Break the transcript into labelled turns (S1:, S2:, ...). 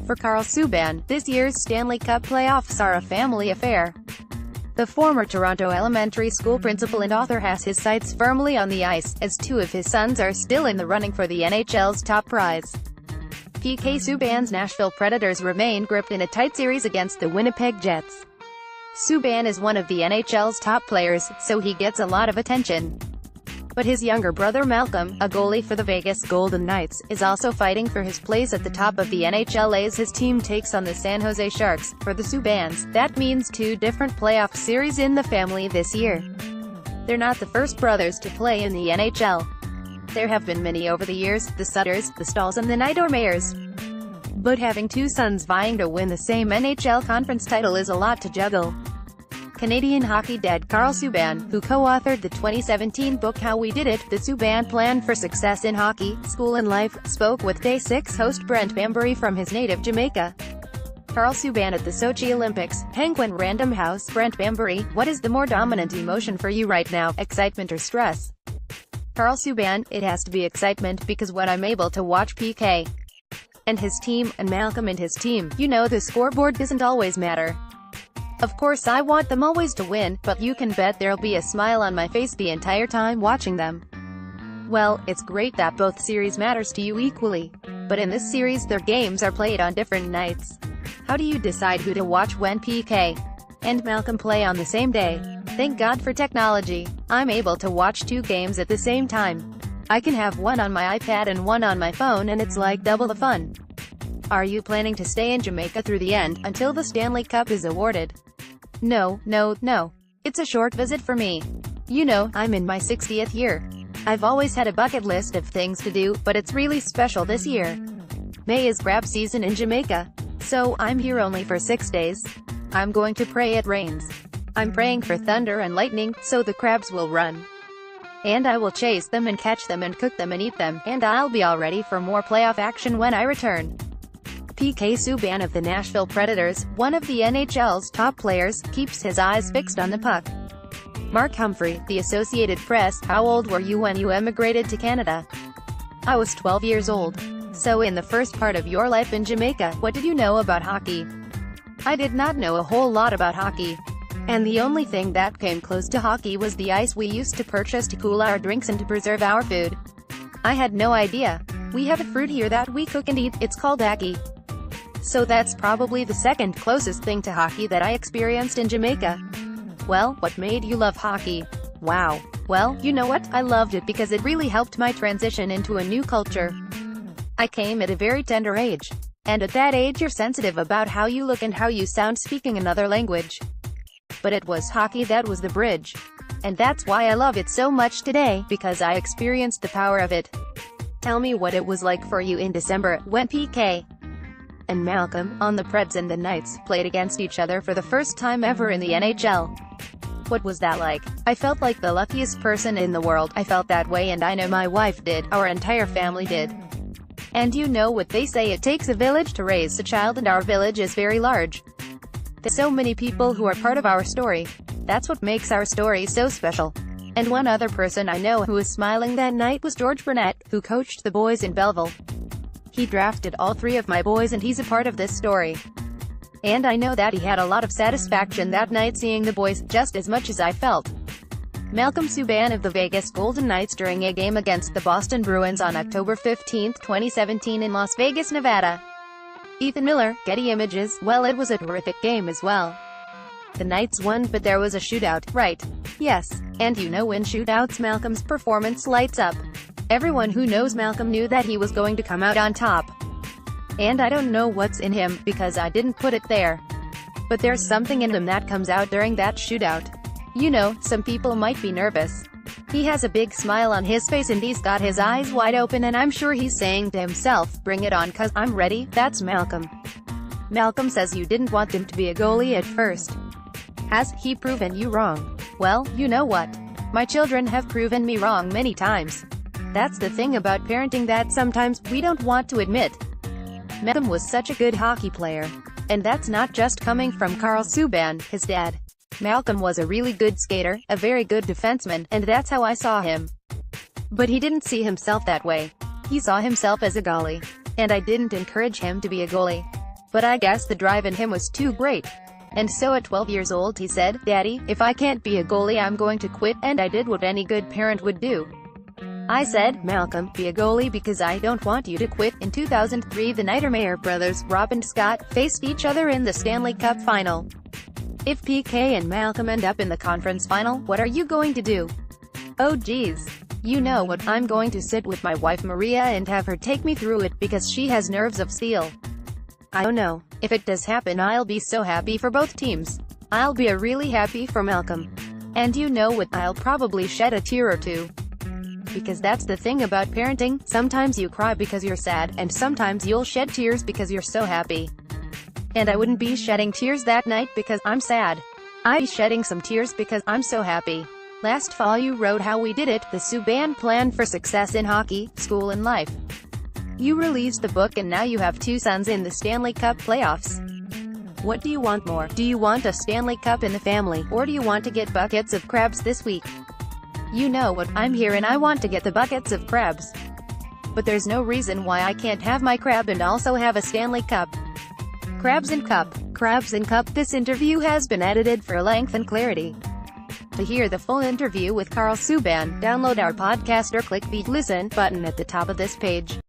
S1: For Karl Subban, this year's Stanley Cup Playoffs are a family affair. The former Toronto elementary school principal and author has his sights firmly on the ice, as two of his sons are still in the running for the NHL's top prize. PK Subban's Nashville Predators remain gripped in a tight series against the Winnipeg Jets. Subban is one of the NHL's top players, so he gets a lot of attention. But his younger brother Malcolm, a goalie for the Vegas Golden Knights, is also fighting for his place at the top of the NHL as his team takes on the San Jose Sharks. For the Subbans, that means two different playoff series in the family this year. They're not the first brothers to play in the NHL. There have been many over the years, the Sutters, the Stahls and the Niedermayers. But having two sons vying to win the same NHL conference title is a lot to juggle. Canadian hockey dad Karl Subban, who co-authored the 2017 book How We Did It, The Subban Plan for Success in Hockey, School and Life, spoke with Day 6 host Brent Bambury from his native Jamaica. Karl Subban at the Sochi Olympics, Penguin Random House. Brent Bambury, what is the more dominant emotion for you right now, excitement or stress? Karl Subban, it has to be excitement, because when I'm able to watch PK and his team, and Malcolm and his team, you know the scoreboard doesn't always matter. Of course I want them always to win, but you can bet there'll be a smile on my face the entire time watching them. Well, it's great that both series matters to you equally. But in this series their games are played on different nights. How do you decide who to watch when PK and Malcolm play on the same day? Thank God for technology. I'm able to watch two games at the same time. I can have one on my iPad and one on my phone, and it's like double the fun. Are you planning to stay in Jamaica through the end, until the Stanley Cup is awarded? No. It's a short visit for me. You know, I'm in my 60th year. I've always had a bucket list of things to do, but it's really special this year. May is crab season in Jamaica. So, I'm here only for 6 days. I'm going to pray it rains. I'm praying for thunder and lightning, so the crabs will run. And I will chase them and catch them and cook them and eat them, and I'll be all ready for more playoff action when I return. PK Subban of the Nashville Predators, one of the NHL's top players, keeps his eyes fixed on the puck. Mark Humphrey, The Associated Press, how old were you when you emigrated to Canada? I was 12 years old. So in the first part of your life in Jamaica, what did you know about hockey? I did not know a whole lot about hockey. And the only thing that came close to hockey was the ice we used to purchase to cool our drinks and to preserve our food. I had no idea. We have a fruit here that we cook and eat, it's called ackee. So that's probably the second closest thing to hockey that I experienced in Jamaica. Well, what made you love hockey? Wow. Well, you know what? I loved it because it really helped my transition into a new culture. I came at a very tender age. And at that age you're sensitive about how you look and how you sound speaking another language. But it was hockey that was the bridge. And that's why I love it so much today, because I experienced the power of it. Tell me what it was like for you in December, when PK and Malcolm, on the Preds and the Knights, played against each other for the first time ever in the NHL. What was that like? I felt like the luckiest person in the world. I felt that way, and I know my wife did, our entire family did. And you know what they say, it takes a village to raise a child, and our village is very large. There's so many people who are part of our story. That's what makes our story so special. And one other person I know who was smiling that night was George Burnett, who coached the boys in Belleville. He drafted all 3 of my boys, and he's a part of this story. And I know that he had a lot of satisfaction that night seeing the boys, just as much as I felt. Malcolm Subban of the Vegas Golden Knights during a game against the Boston Bruins on October 15, 2017 in Las Vegas, Nevada. Ethan Miller, Getty Images. Well, it was a terrific game as well. The Knights won, but there was a shootout, right? Yes. And you know in shootouts Malcolm's performance lights up. Everyone who knows Malcolm knew that he was going to come out on top. And I don't know what's in him, because I didn't put it there. But there's something in him that comes out during that shootout. You know, some people might be nervous. He has a big smile on his face and he's got his eyes wide open, and I'm sure he's saying to himself, bring it on, 'cause I'm ready. That's Malcolm. Malcolm says you didn't want him to be a goalie at first. Has he proven you wrong? Well, you know what? My children have proven me wrong many times. That's the thing about parenting that sometimes we don't want to admit. Malcolm was such a good hockey player. And that's not just coming from Karl Subban, his dad. Malcolm was a really good skater, a very good defenseman, and that's how I saw him. But he didn't see himself that way. He saw himself as a goalie. And I didn't encourage him to be a goalie. But I guess the drive in him was too great. And so at 12 years old he said, "Daddy, if I can't be a goalie I'm going to quit," and I did what any good parent would do. I said, "Malcolm, be a goalie because I don't want you to quit." In 2003 the Niedermayer brothers, Rob and Scott, faced each other in the Stanley Cup final. If PK and Malcolm end up in the conference final, what are you going to do? Oh geez. You know what, I'm going to sit with my wife Maria and have her take me through it because she has nerves of steel. I don't know. If it does happen I'll be so happy for both teams. I'll be really happy for Malcolm. And you know what, I'll probably shed a tear or two. Because that's the thing about parenting, sometimes you cry because you're sad, and sometimes you'll shed tears because you're so happy. And I wouldn't be shedding tears that night because I'm sad. I'd be shedding some tears because I'm so happy. Last fall you wrote how we did it, the Subban plan for success in hockey, school and life. You released the book and now you have 2 sons in the Stanley Cup Playoffs. What do you want more? Do you want a Stanley Cup in the family, or do you want to get buckets of crabs this week? You know what, I'm here and I want to get the buckets of crabs. But there's no reason why I can't have my crab and also have a Stanley Cup. Crabs and Cup. Crabs and Cup. This interview has been edited for length and clarity. To hear the full interview with Karl Subban, download our podcast or click the Listen button at the top of this page.